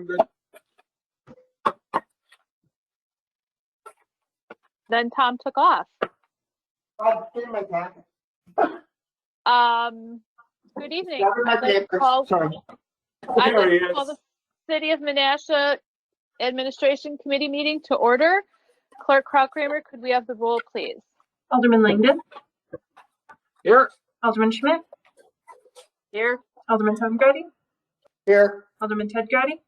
good. Then Tom took off. Give my packet. Good evening. Gather my I'd like to papers. call, Sorry. I'd There like he to call is. the City of Menasha Administration Committee meeting to order. Clerk Krautkramer, could we have the roll, please? Alderman Langdon, Here. Alderman Schmidt, Here. Alderman Tom Grady, Here. Alderman Ted Grady,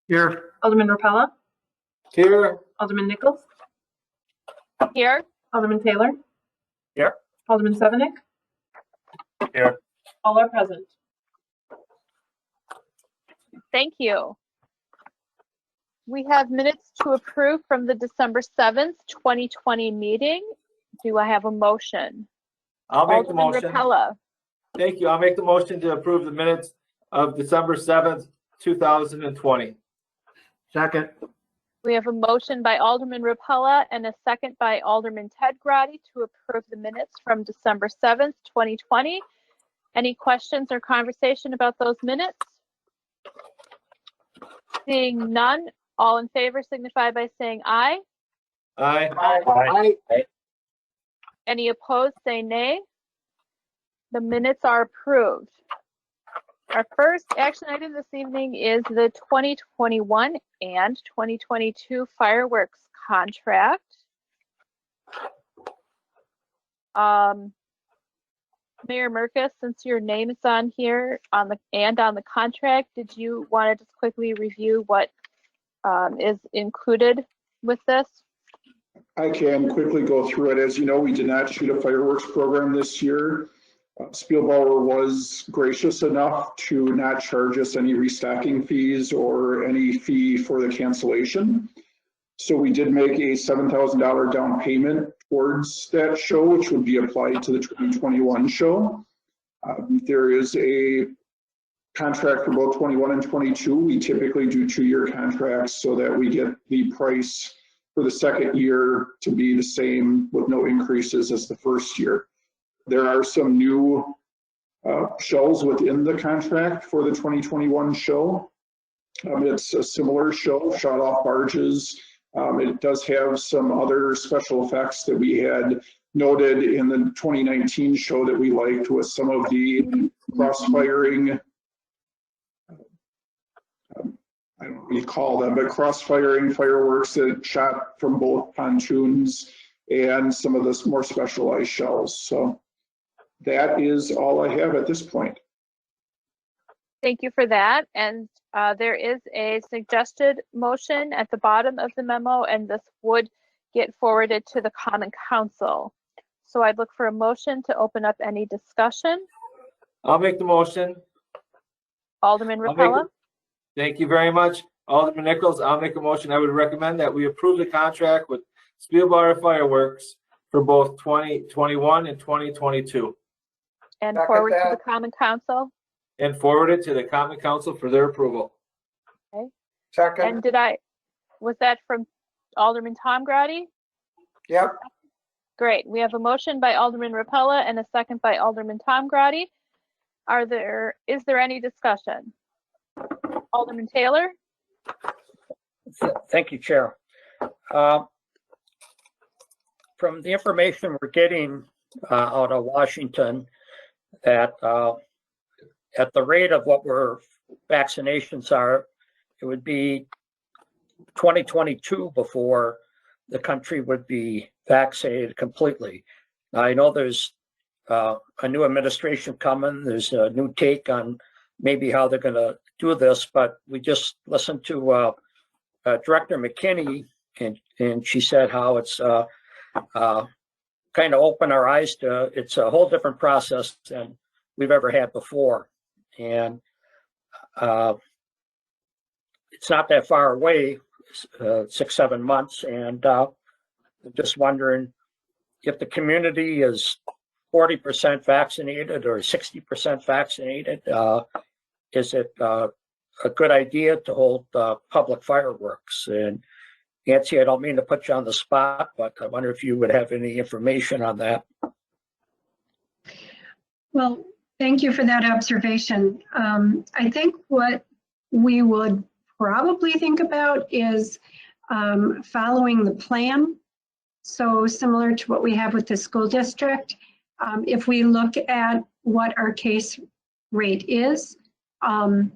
Here. Alderman Rapella, Here. Alderman Nichols, Here. Alderman Taylor. Here. Alderman Sevenik. Here. All are present. Thank you. We have minutes to approve from the December 7th, 2020 meeting. Do I have a motion? I'll make the Alderman motion. Rapella. Thank you. I'll make the motion to approve the minutes of December 7th, 2020. Second. We have a motion by Alderman Rapella and a second by Alderman Ted Grady to approve the minutes from December 7th, 2020. Any questions or conversation about those minutes? Seeing none, all in favor signify by saying aye. Aye. Aye. Any opposed, say nay. The minutes are approved. Our first action item this evening is the 2021 and 2022 fireworks contract. Mayor Merkus, since your name is on here on the contract, did you want to just quickly review what is included with this? I can quickly go through it. As you know, we did not shoot a fireworks program this year. Spielbauer was gracious enough to not charge us any restocking fees or any fee for the cancellation. So we did make a $7,000 down payment towards that show, which would be applied to the 2021 show. There is a contract for both 21 and 22. We typically do 2-year contracts so that we get the price for the second year to be the same with no increases as the first year. There are some new shells within the contract for the 2021 show. It's a similar show, shot off barges. It does have some other special effects that we had noted in the 2019 show that we liked, with some of the cross-firing, I don't know what you call them, but cross-firing fireworks that shot from both pontoons and some of the more specialized shells. So that is all I have at this point. Thank you for that. And there is a suggested motion at the bottom of the memo, and this would get forwarded to the Common Council. So I'd look for a motion to open up any discussion. I'll make the motion. Alderman I'll make Rapella. Thank you very much. Alderman Nichols, I'll make a motion. I would recommend that we approve the contract with Spielbauer Fireworks for both 2021 and 2022. And Second forward to that. the Common Council. And forward it to the Common Council for their approval. Second. And was that from Alderman Tom Grady? Yep. Great. We have a motion by Alderman Rapella and a second by Alderman Tom Grady. Is there any discussion? Alderman Taylor? Thank you, Chair. From the information we're getting out of Washington, that at the rate of what vaccinations are, it would be 2022 before the country would be vaccinated completely. Now, I know there's a new administration coming. There's a new take on maybe how they're going to do this, but we just listened to Director McKinney, and she said how it's kind of opened our eyes to it's a whole different process than we've ever had before. And it's not that far away, 6-7 months. And I'm just wondering if the community is 40% vaccinated or 60% vaccinated, is it a good idea to hold public fireworks? And Nancy, I don't mean to put you on the spot, but I wonder if you would have any information on that. Well, thank you for that observation. I think what we would probably think about is following the plan. So similar to what we have with the school district, if we look at what our case rate is, our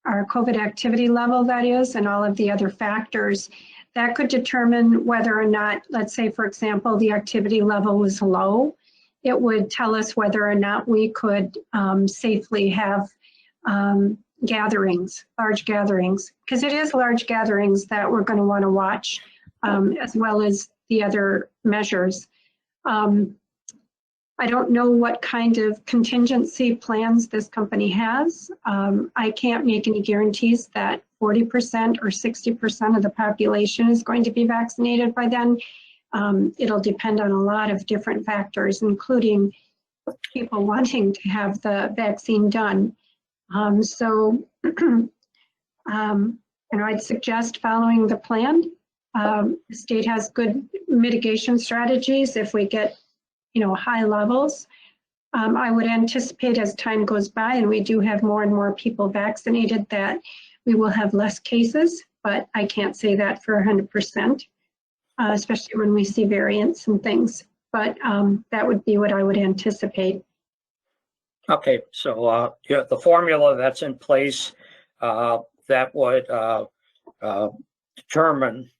COVID activity level, that is, and all of the other factors, that could determine whether or not, let's say, for example, the activity level was low. It would tell us whether or not we could safely have gatherings, large gatherings, because it is large gatherings that we're going to want to watch, as well as the other measures. I don't know what kind of contingency plans this company has. I can't make any guarantees that 40% or 60% of the population is going to be vaccinated by then. It'll depend on a lot of different factors, including people wanting to have the vaccine done. I'd suggest following the plan. The state has good mitigation strategies if we get, high levels. I would anticipate as time goes by and we do have more and more people vaccinated that we will have less cases, but I can't say that for 100%, especially when we see variants and things. But that would be what I would anticipate. Okay, so yeah, the formula that's in place that would determine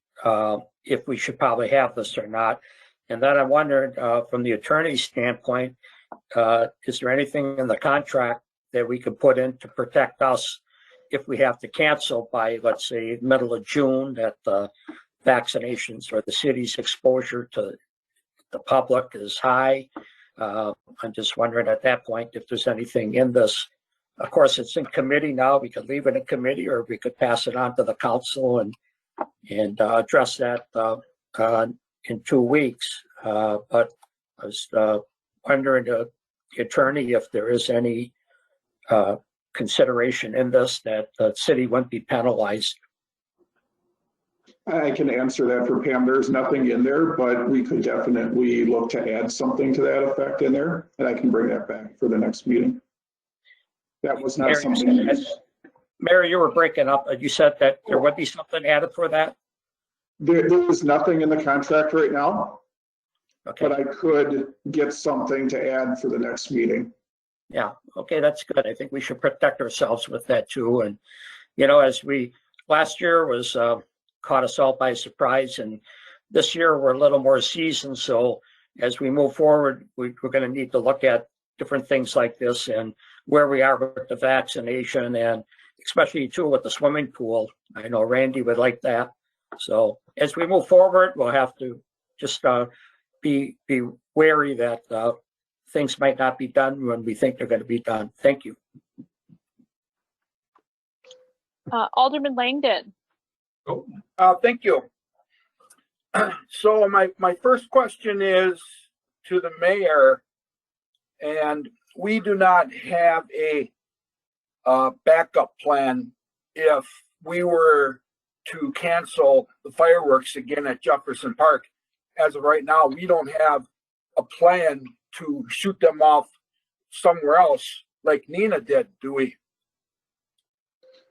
if we should probably have this or not. And then I wondered, from the attorney's standpoint, is there anything in the contract that we could put in to protect us if we have to cancel by, let's say, middle of June, that the vaccinations or the city's exposure to the public is high? I'm just wondering at that point if there's anything in this. Of course, it's in committee now. We could leave it in committee, or we could pass it on to the council and address that in 2 weeks. But I was wondering the attorney if there is any consideration in this that the city wouldn't be penalized. I can answer that for Pam. There's nothing in there, but we could definitely look to add something to that effect in there, and I can bring that back for the next meeting. That was not something. Mary, you were breaking up. You said that there would be something added for that? There was nothing in the contract right now, Okay. but I could get something to add for the next meeting. Yeah, okay, that's good. I think we should protect ourselves with that too. And, as last year was caught us all by surprise, and this year we're a little more seasoned. So as we move forward, we're going to need to look at different things like this and where we are with the vaccination, and especially too with the swimming pool. I know Randy would like that. So as we move forward, we'll have to just be wary that things might not be done when we think they're going to be done. Thank you. Alderman Langdon. Thank you. So my first question is to the mayor, and we do not have a backup plan if we were to cancel the fireworks again at Jefferson Park. As of right now, we don't have a plan to shoot them off somewhere else like Nina did, do we?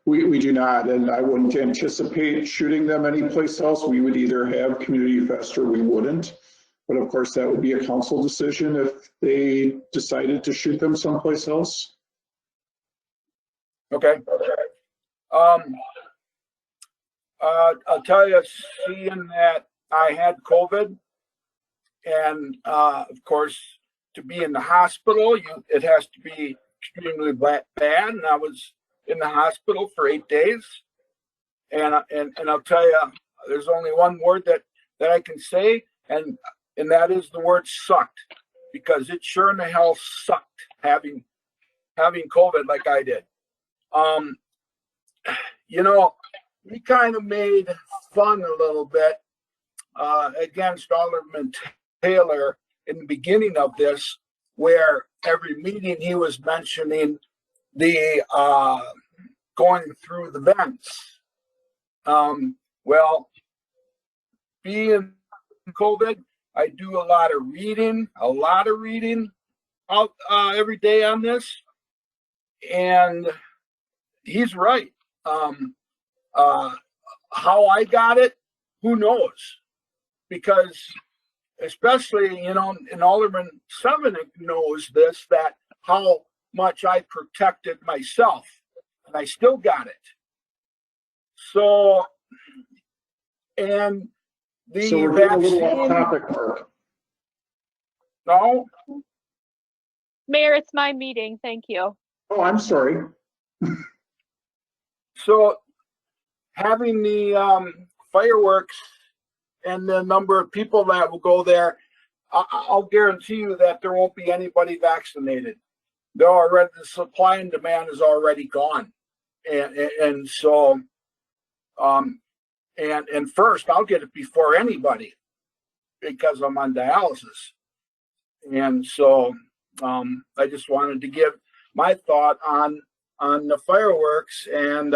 We do not, and I wouldn't anticipate shooting them anyplace else. We would either have Community Fest or we wouldn't. But of course, that would be a council decision if they decided to shoot them someplace else. Okay. I'll tell you, seeing that I had COVID, and of course, to be in the hospital, it has to be extremely bad. And I was in the hospital for 8 days, and I'll tell you, there's only one word that I can say, and that is the word sucked, because it sure in the hell sucked having COVID like I did. We kind of made fun a little bit against Alderman Taylor in the beginning of this, where every meeting he was mentioning the going through the vents. Well, being COVID, I do a lot of reading out every day on this, and he's right. How I got it, who knows? Because especially, and Alderman Sevenik knows this, that how much I protected myself, and I still got it. So, and the So we're getting a little off vaccine, topic, Mark. no, Mayor, it's my meeting. Thank you. Oh, I'm sorry. so having the fireworks and the number of people that will go there, I'll guarantee you that there won't be anybody vaccinated. The supply and demand is already gone. And so, and first I'll get it before anybody because I'm on dialysis. And so, I just wanted to give my thought on the fireworks, and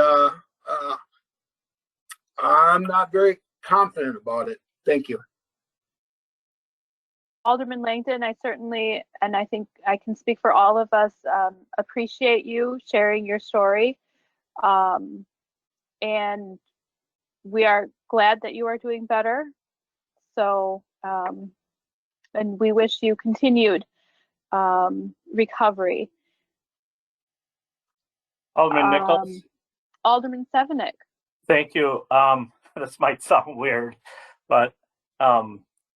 I'm not very confident about it. Thank you. Alderman Langdon, I certainly, and I think I can speak for all of us, appreciate you sharing your story. And we are glad that you are doing better. So, and we wish you continued recovery. Alderman Nichols, Alderman Sevenik. thank you. This might sound weird, but I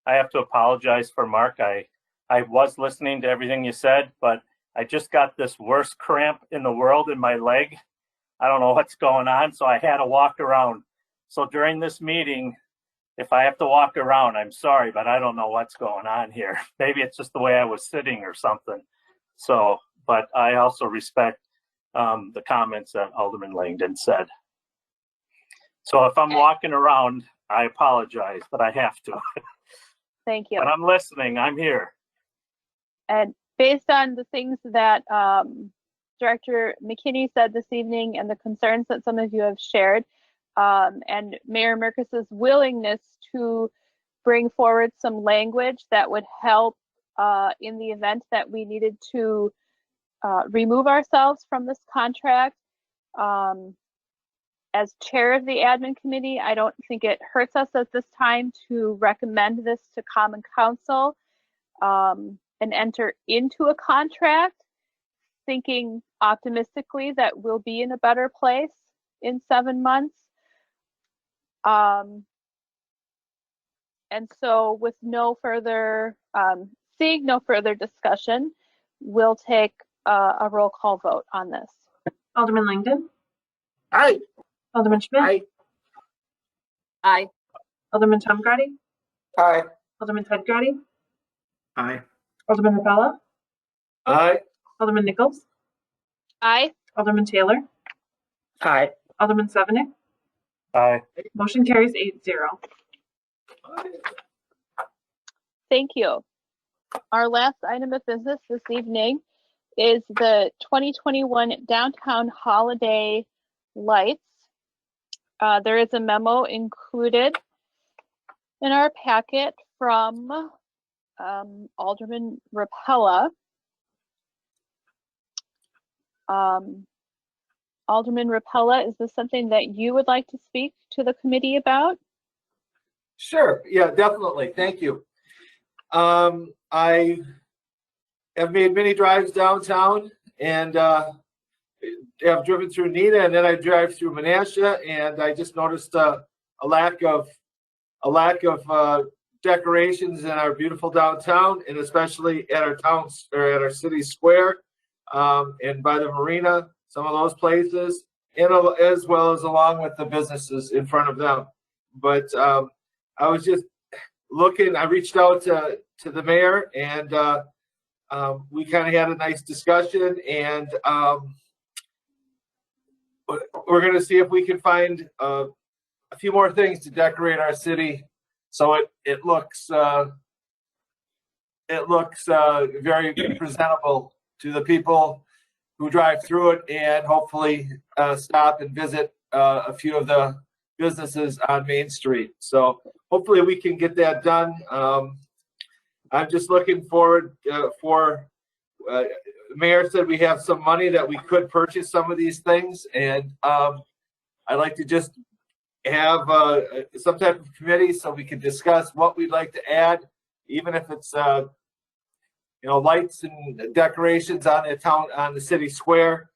have to apologize for Mark. I was listening to everything you said, but I just got this worst cramp in the world in my leg. I don't know what's going on, so I had to walk around. So during this meeting, if I have to walk around, I'm sorry, but I don't know what's going on here. Maybe it's just the way I was sitting or something. So, but I also respect the comments that Alderman Langdon said. So if I'm walking around, I apologize, but I have to. Thank you. But I'm listening. I'm here. And based on the things that Director McKinney said this evening and the concerns that some of you have shared, and Mayor Merkis's willingness to bring forward some language that would help in the event that we needed to remove ourselves from this contract. As chair of the admin committee, I don't think it hurts us at this time to recommend this to Common Council and enter into a contract, thinking optimistically that we'll be in a better place in 7 months. And so with no further, seeing no further discussion, we'll take a roll call vote on this. Alderman Langdon. Aye. Alderman Schmidt. Aye. Aye. Alderman Tom Grady. Aye. Alderman Ted Grady. Aye. Alderman Rapella. Aye. Alderman Nichols. Aye. Alderman Taylor. Aye. Alderman Sevenik. Aye. Motion carries 8-0. Thank you. Our last item of business this evening is the 2021 Downtown Holiday Lights. There is a memo included in our packet from Alderman Rapella. Alderman Rapella, is this something that you would like to speak to the committee about? Sure. Yeah, definitely. Thank you. I have made many drives downtown and have driven through Neenah, and then I drive through Menasha, and I just noticed a lack of decorations in our beautiful downtown, and especially at our towns or at our city square, and by the marina, some of those places, and as well as along with the businesses in front of them. But I was just looking. I reached out to the mayor, and we kind of had a nice discussion, and we're going to see if we can find a few more things to decorate our city so it looks very presentable to the people who drive through it, and hopefully stop and visit a few of the businesses on Main Street. So hopefully we can get that done. I'm just looking forward for the mayor said we have some money that we could purchase some of these things, and I'd like to just have some type of committee so we can discuss what we'd like to add, even if it's lights and decorations on the city square,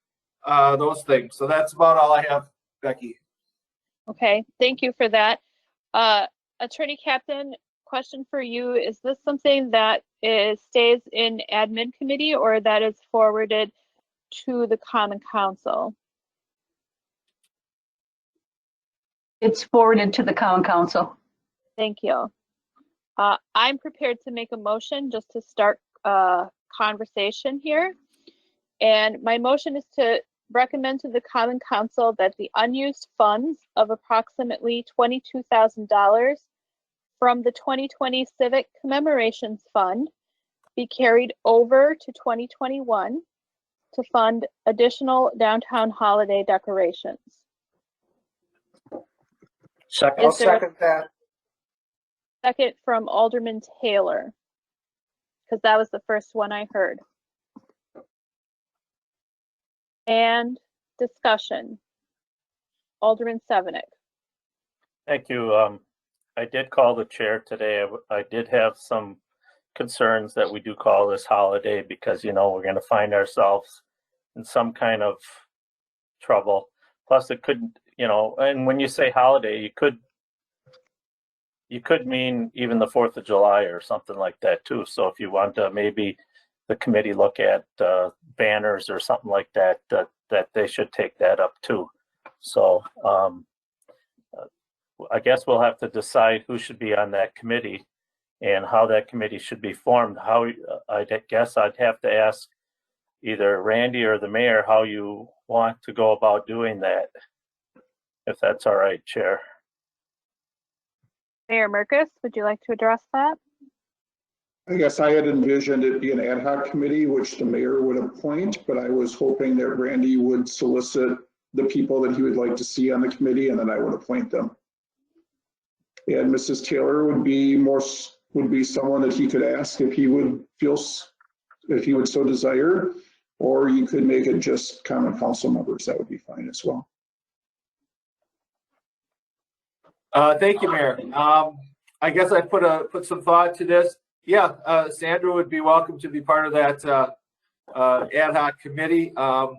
those things. So that's about all I have, Becky. Okay, thank you for that. Attorney Captain, question for you. Is this something that stays in admin committee or that is forwarded to the Common Council? It's forwarded to the Common Council. Thank you. I'm prepared to make a motion just to start conversation here. And my motion is to recommend to the Common Council that the unused funds of approximately $22,000 from the 2020 Civic Commemorations Fund be carried over to 2021 to fund additional downtown holiday decorations. Second. I'll Is there a second that. second from Alderman Taylor? Because that was the first one I heard. And discussion. Alderman Sevenik. Thank you. I did call the chair today. I did have some concerns that we do call this holiday because, we're going to find ourselves in some kind of trouble. Plus it could, and when you say holiday, you could mean even the 4th of July or something like that too. So if you want to maybe the committee look at banners or something like that, that they should take that up too. So I guess we'll have to decide who should be on that committee and how that committee should be formed. I guess I'd have to ask either Randy or the mayor how you want to go about doing that, if that's all right, Chair. Mayor Merkus, would you like to address that? I guess I had envisioned it be an ad hoc committee, which the mayor would appoint, but I was hoping that Randy would solicit the people that he would like to see on the committee, and then I would appoint them. And Mrs. Taylor would be someone that he could ask if he would so desire, or you could make it just common council members. That would be fine as well. Thank you, Mayor. I guess I put some thought to this. Yeah, Sandra would be welcome to be part of that ad hoc committee. I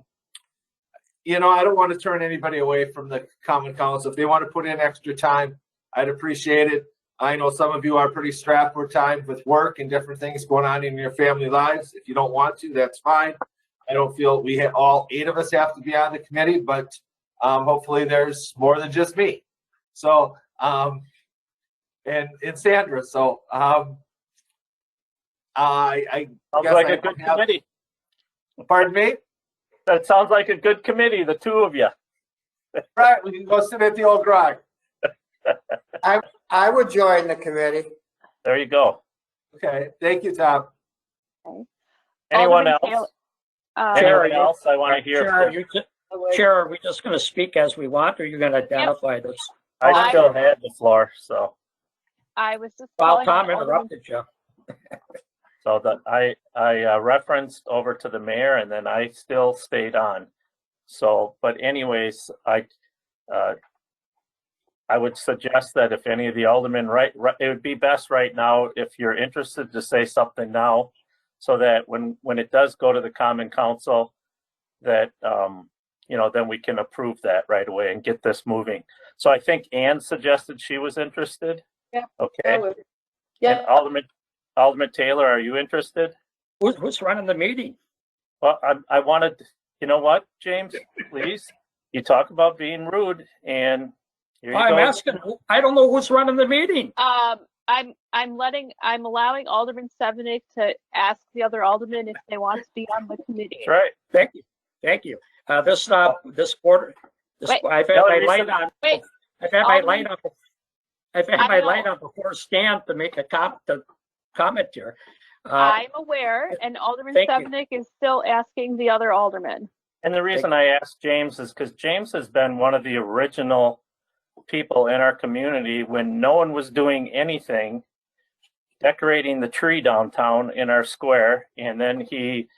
don't want to turn anybody away from the Common Council. If they want to put in extra time, I'd appreciate it. I know some of you are pretty strapped for time with work and different things going on in your family lives. If you don't want to, that's fine. I don't feel all 8 of us have to be on the committee, but hopefully there's more than just me. So, and Sandra. So, I Sounds guess like I a good committee. Pardon me? That sounds like a good committee, the two of you. Right, we can go sit at the old grog. I would join the committee. There you go. Okay, thank you, Tom. Okay. Anyone Alderman else? Taylor, Anyone else? I want to hear. Chair, are we just going to speak as we want, or are you going to identify this? I still had the floor, so. I was just Well, calling Tom on Alderman. interrupted you. So that I referenced over to the mayor, and then I still stayed on. So, but anyways, I would suggest that if any of the aldermen, it would be best right now if you're interested to say something now, so that when it does go to the Common Council, that then we can approve that right away and get this moving. So I think Ann suggested she was interested. Yeah. Okay. Yeah. And Alderman Taylor, are you interested? Who's running the meeting? Well, I wanted, you know what, James, please, you talk about being rude, and here you I'm go. asking, I don't know who's running the meeting. I'm allowing Alderman Sevenik to ask the other aldermen if they want to be on the committee. That's right. Thank you. This board, Wait. I've had my light on. Wait. I've had my Alderman- light on. I've had I my know. light on before Stan to make a comment here. I'm aware, and Alderman thank you. Sevenik is still asking the other aldermen. And the reason I asked James is because James has been one of the original people in our community when no one was doing anything, decorating the tree downtown in our square, and then he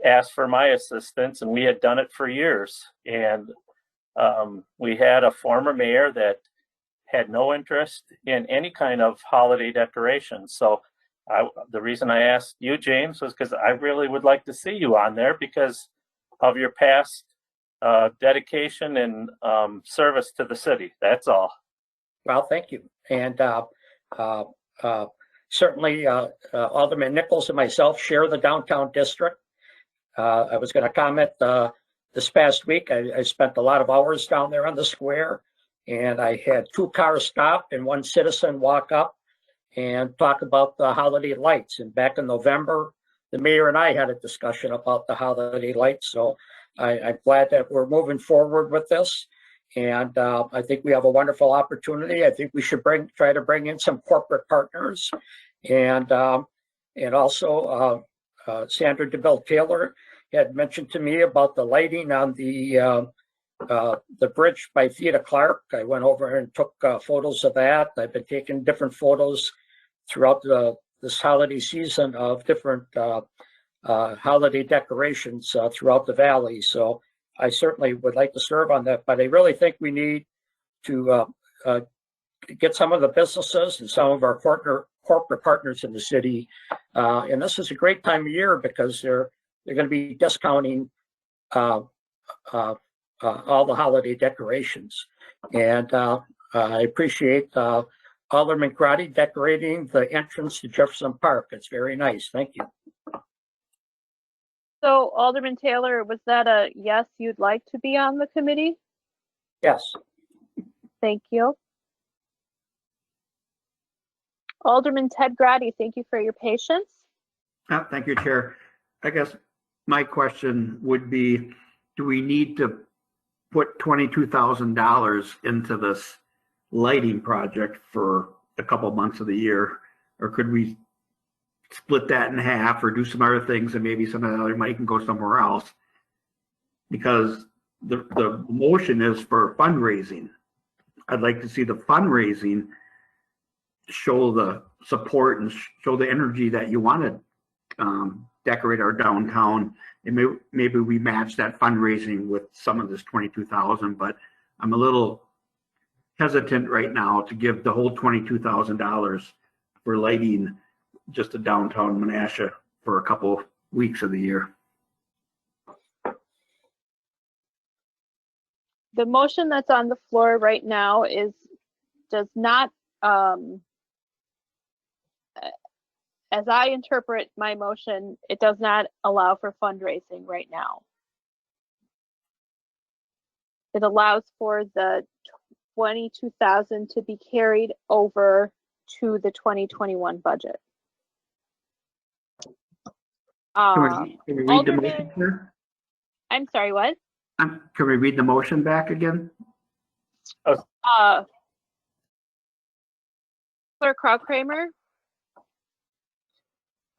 asked for my assistance, and we had done it for years. And We had a former mayor that had no interest in any kind of holiday decorations. So the reason I asked you, James, was because I really would like to see you on there because of your past dedication and service to the city. That's all. Well, thank you. And certainly Alderman Nichols and myself share the downtown district. I was going to comment this past week. I spent a lot of hours down there on the square, and I had 2 cars stop and 1 citizen walk up and talk about the holiday lights. And back in November, the mayor and I had a discussion about the holiday lights. So I'm glad that we're moving forward with this. And I think we have a wonderful opportunity. I think we should try to bring in some corporate partners. And also Sandra DeBell Taylor had mentioned to me about the lighting on the bridge by Theda Clark. I went over and took photos of that. I've been taking different photos throughout this holiday season of different holiday decorations throughout the valley. So I certainly would like to serve on that, but I really think we need to get some of the businesses and some of our corporate partners in the city. And this is a great time of year because they're going to be discounting all the holiday decorations. And I appreciate Alderman Crotty decorating the entrance to Jefferson Park. It's very nice. Thank you. So Alderman Taylor, was that a yes, you'd like to be on the committee? Yes. Thank you. Alderman Ted Grady, thank you for your patience. Thank you, Chair. I guess my question would be, do we need to put $22,000 into this lighting project for a couple months of the year? Or could we split that in half or do some other things and maybe some of the other money can go somewhere else? Because the motion is for fundraising. I'd like to see the fundraising show the support and show the energy that you want to decorate our downtown. And maybe we match that fundraising with some of this 22,000, but I'm a little hesitant right now to give the whole $22,000 for lighting just a downtown Menasha for a couple weeks of the year. The motion that's on the floor right now does not, as I interpret my motion, it does not allow for fundraising right now. It allows for the 22,000 to be carried over to the 2021 budget. Can we read the motion here? I'm sorry, what? Can we read the motion back again? Clerk Kramer?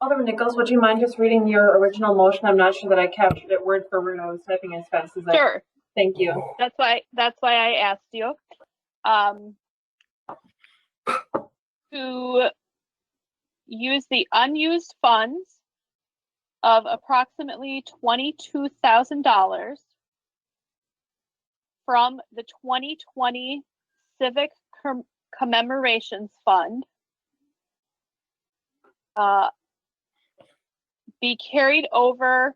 Alderman Nichols, would you mind just reading your original motion? I'm not sure that I captured it word for word. I was typing as fast as I could. Sure. Thank you. That's why I asked you. To use the unused funds of approximately $22,000 from the 2020 Civic Commemorations Fund be carried over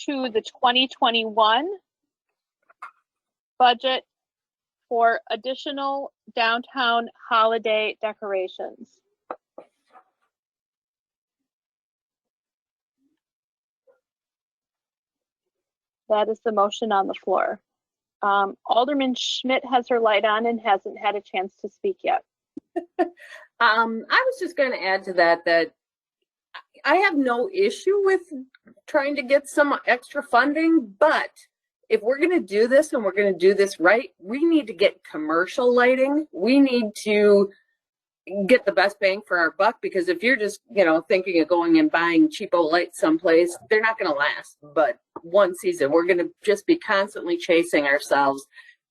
to the 2021 budget for additional downtown holiday decorations. That is the motion on the floor. Alderman Schmidt has her light on and hasn't had a chance to speak yet. I was just going to add to that I have no issue with trying to get some extra funding, but if we're going to do this and we're going to do this right, we need to get commercial lighting. We need to get the best bang for our buck, because if you're just, thinking of going and buying cheapo lights someplace, they're not going to last but one season. We're going to just be constantly chasing ourselves.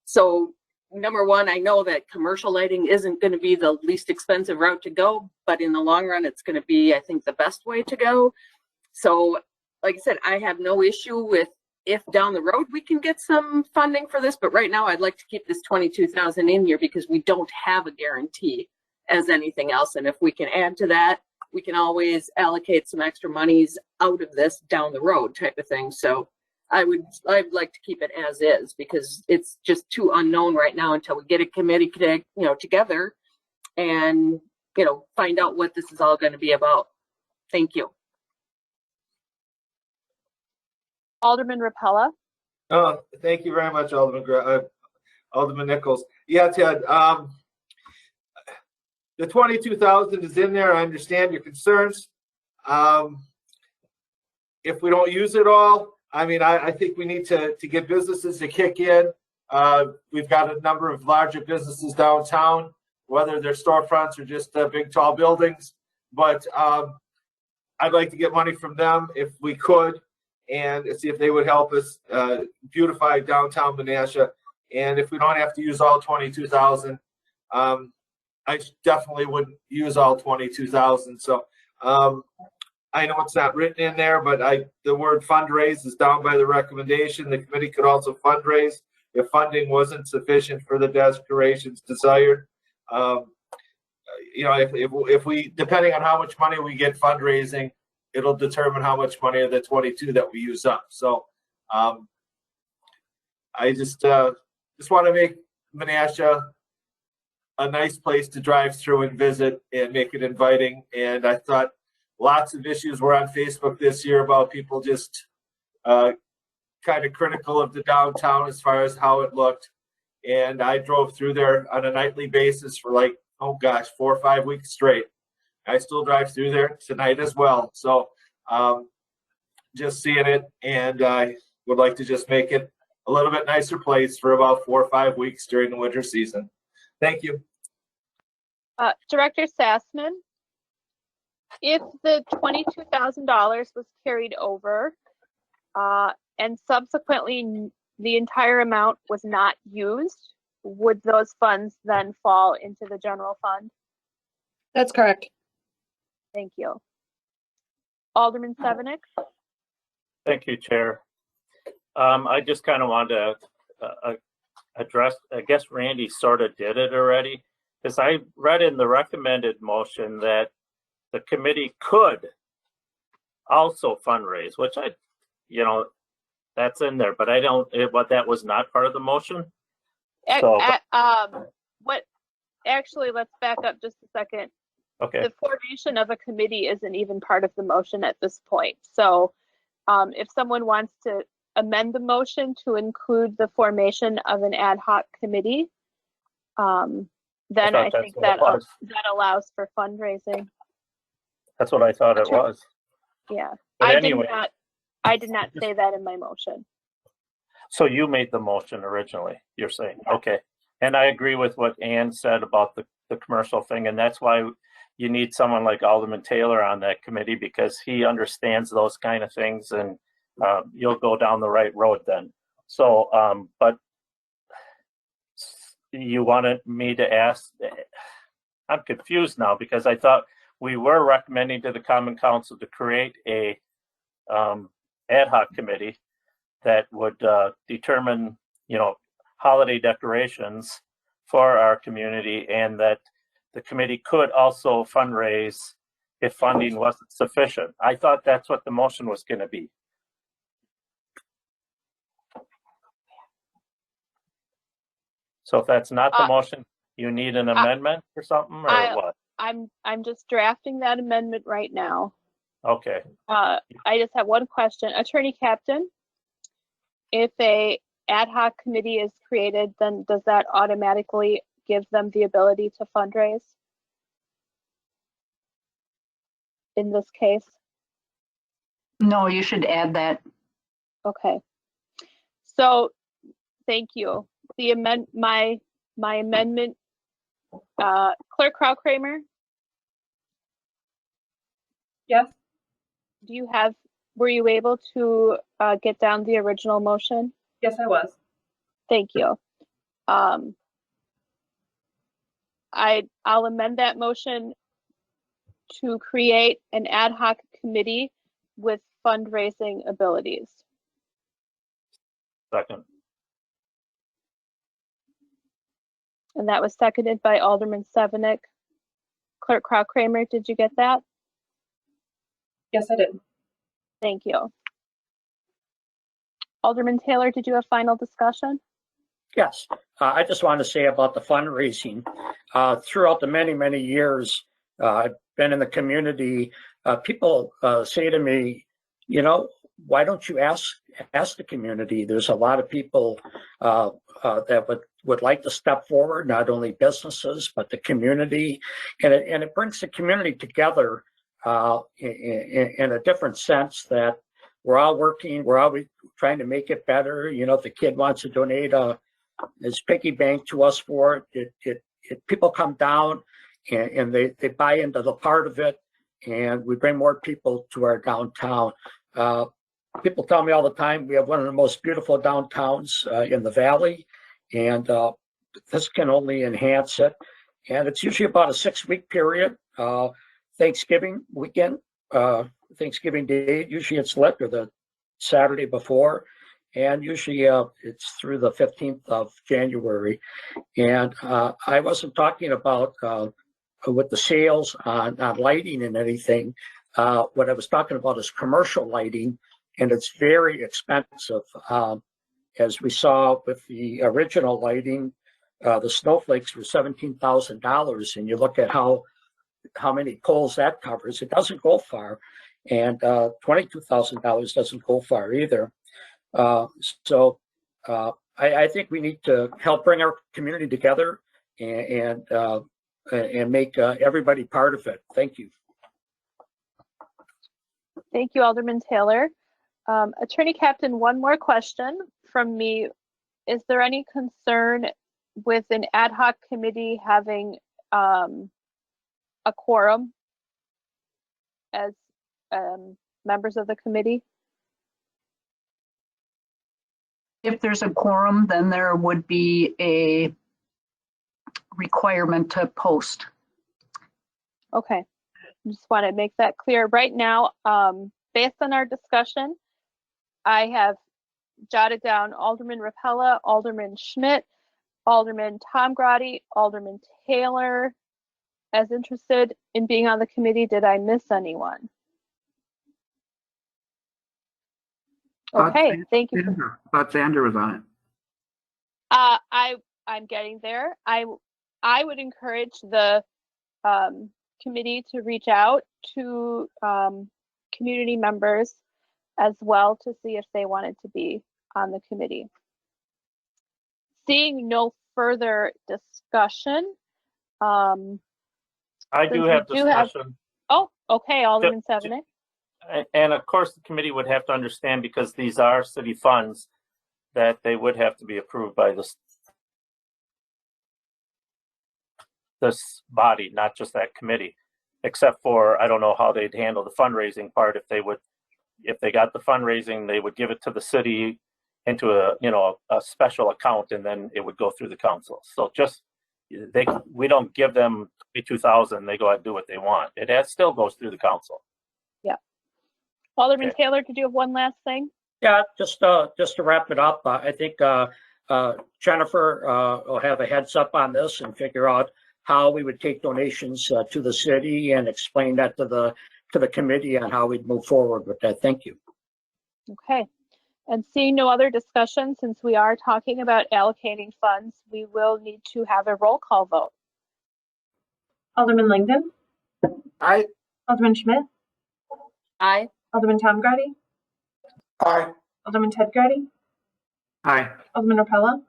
So number one, I know that commercial lighting isn't going to be the least expensive route to go, but in the long run, it's going to be, I think, the best way to go. So like I said, I have no issue with if down the road we can get some funding for this, but right now I'd like to keep this 22,000 in here because we don't have a guarantee as anything else. And if we can add to that, we can always allocate some extra monies out of this down the road type of thing. So I'd like to keep it as is because it's just too unknown right now until we get a committee together and, find out what this is all going to be about. Thank you. Alderman Rapella. Oh, thank you very much, Alderman Nichols. Yeah, Ted, the 22,000 is in there. I understand your concerns. If we don't use it all, I mean, I think we need to get businesses to kick in. We've got a number of larger businesses downtown, whether they're storefronts or just big, tall buildings. But I'd like to get money from them if we could, and see if they would help us beautify downtown Menasha. And if we don't have to use all 22,000, I definitely wouldn't use all 22,000. So I know it's not written in there, but the word fundraise is down by the recommendation. The committee could also fundraise if funding wasn't sufficient for the decorations desired. If we, depending on how much money we get fundraising, it'll determine how much money of the 22 that we use up. So I just want to make Menasha a nice place to drive through and visit and make it inviting. And I thought lots of issues were on Facebook this year about people just kind of critical of the downtown as far as how it looked. And I drove through there on a nightly basis for 4 or 5 weeks straight. I still drive through there tonight as well. So just seeing it, and I would like to just make it a little bit nicer place for about 4 or 5 weeks during the winter season. Thank you. Director Sassman, if the $22,000 was carried over and subsequently the entire amount was not used, would those funds then fall into the general fund? That's correct. Thank you. Alderman Sevenik. Thank you, Chair. I just kind of wanted to address, I guess Randy sort of did it already, because I read in the recommended motion that the committee could also fundraise, which that's in there, but that was not part of the motion. Actually, let's back up just a second. Okay. The formation of a committee isn't even part of the motion at this point. So if someone wants to amend the motion to include the formation of an ad hoc committee, then I think that allows for fundraising. That's what I thought it was. Yeah. But anyway. I did not say that in my motion. So you made the motion originally, you're saying, okay. And I agree with what Ann said about the commercial thing, and that's why you need someone like Alderman Taylor on that committee, because he understands those kind of things, and you'll go down the right road then. So, but you wanted me to ask, I'm confused now, because I thought we were recommending to the Common Council to create a ad hoc committee that would determine, holiday decorations for our community, and that the committee could also fundraise if funding wasn't sufficient. I thought that's what the motion was going to be. So if that's not the motion, you need an amendment or something, or what? I'm just drafting that amendment right now. Okay. I just have one question. Attorney Captain, if a ad hoc committee is created, then does that automatically give them the ability to fundraise in this case? No, you should add that. Okay. So thank you. My amendment, Clerk Kramer? Yes. Were you able to get down the original motion? Yes, I was. Thank you. I'll amend that motion to create an ad hoc committee with fundraising abilities. Second. And that was seconded by Alderman Sevenick. Clerk Kramer, did you get that? Yes, I did. Thank you. Alderman Taylor, did you have final discussion? Yes, I just want to say about the fundraising. Throughout the many, many years I've been in the community, people say to me, you know, why don't you ask the community? There's a lot of people that would like to step forward, not only businesses, but the community. And it brings the community together in a different sense that we're all working, we're all trying to make it better. You know, if the kid wants to donate his piggy bank to us for it, people come down and they buy into the part of it, and we bring more people to our downtown. People tell me all the time we have one of the most beautiful downtowns in the valley, and this can only enhance it. And it's usually about a 6-week period. Thanksgiving weekend, Thanksgiving Day, usually it's lit, or the Saturday before, and usually it's through the 15th of January. And I wasn't talking about with the sales on lighting and anything. What I was talking about is commercial lighting, and it's very expensive. As we saw with the original lighting, the snowflakes were $17,000, and you look at how many poles that covers, it doesn't go far. And $22,000 doesn't go far either. So I think we need to help bring our community together and make everybody part of it. Thank you. Thank you, Alderman Taylor. Attorney Captain, one more question from me. Is there any concern with an ad hoc committee having a quorum as members of the committee? If there's a quorum, then there would be a requirement to post. Okay, just want to make that clear. Right now, based on our discussion, I have jotted down Alderman Rapella, Alderman Schmidt, Alderman Tom Grady, Alderman Taylor as interested in being on the committee. Did I miss anyone? Okay, thank you. Thought Sandra was on it. I'm getting there. I would encourage the committee to reach out to community members as well to see if they wanted to be on the committee. Seeing no further discussion. I do have discussion. Oh, okay, Alderman Sevenick. And of course, the committee would have to understand, because these are city funds, that they would have to be approved by this body, not just that committee. Except for, I don't know how they'd handle the fundraising part. If they got the fundraising, they would give it to the city into a special account, and then it would go through the council. So we don't give them $22,000. They go out and do what they want. It still goes through the council. Yeah. Alderman Okay. Taylor, did you have one last thing? Yeah, just to wrap it up, I think Jennifer will have a heads up on this and figure out how we would take donations to the city and explain that to the committee on how we'd move forward with that. Thank you. Okay. And seeing no other discussion, since we are talking about allocating funds, we will need to have a roll call vote. Alderman Langdon? Aye. Alderman Schmidt? Aye. Alderman Tom Grady? Aye. Alderman Ted Grady? Aye. Alderman Rapella?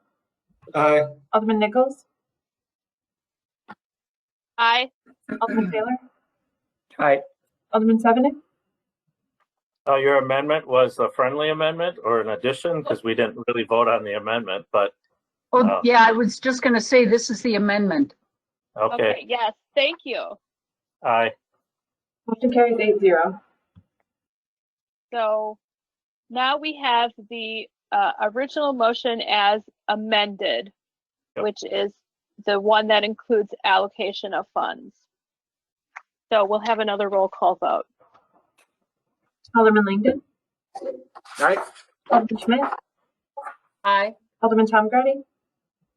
Aye. Alderman Nichols? Aye. Alderman Taylor? Aye. Alderman Sevenick? Your amendment was a friendly amendment or an addition, because we didn't really vote on the amendment, but Oh, yeah, I was just going to say, this is the amendment. okay. Yes, thank you. Aye. Motion carries 8-0. So now we have the original motion as amended, Yep. which is the one that includes allocation of funds. So we'll have another roll call vote. Alderman Langdon? Aye. Alderman Schmidt? Aye. Alderman Tom Grady,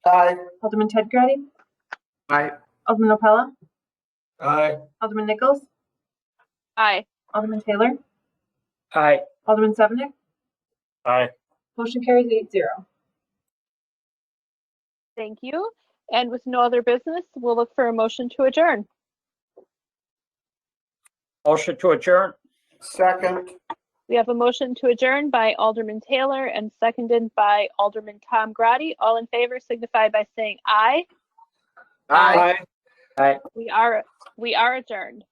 Aye. Alderman Ted Grady, Aye. Alderman Opella, Aye. Alderman Nichols, Aye. Alderman Taylor, Aye. Alderman Sevenick. Aye. Motion carries 8-0. Thank you. And with no other business, we'll look for a motion to adjourn. Motion to adjourn. Second. We have a motion to adjourn by Alderman Taylor and seconded by Alderman Tom Grady. All in favor signify by saying aye. Aye. Aye. We are adjourned.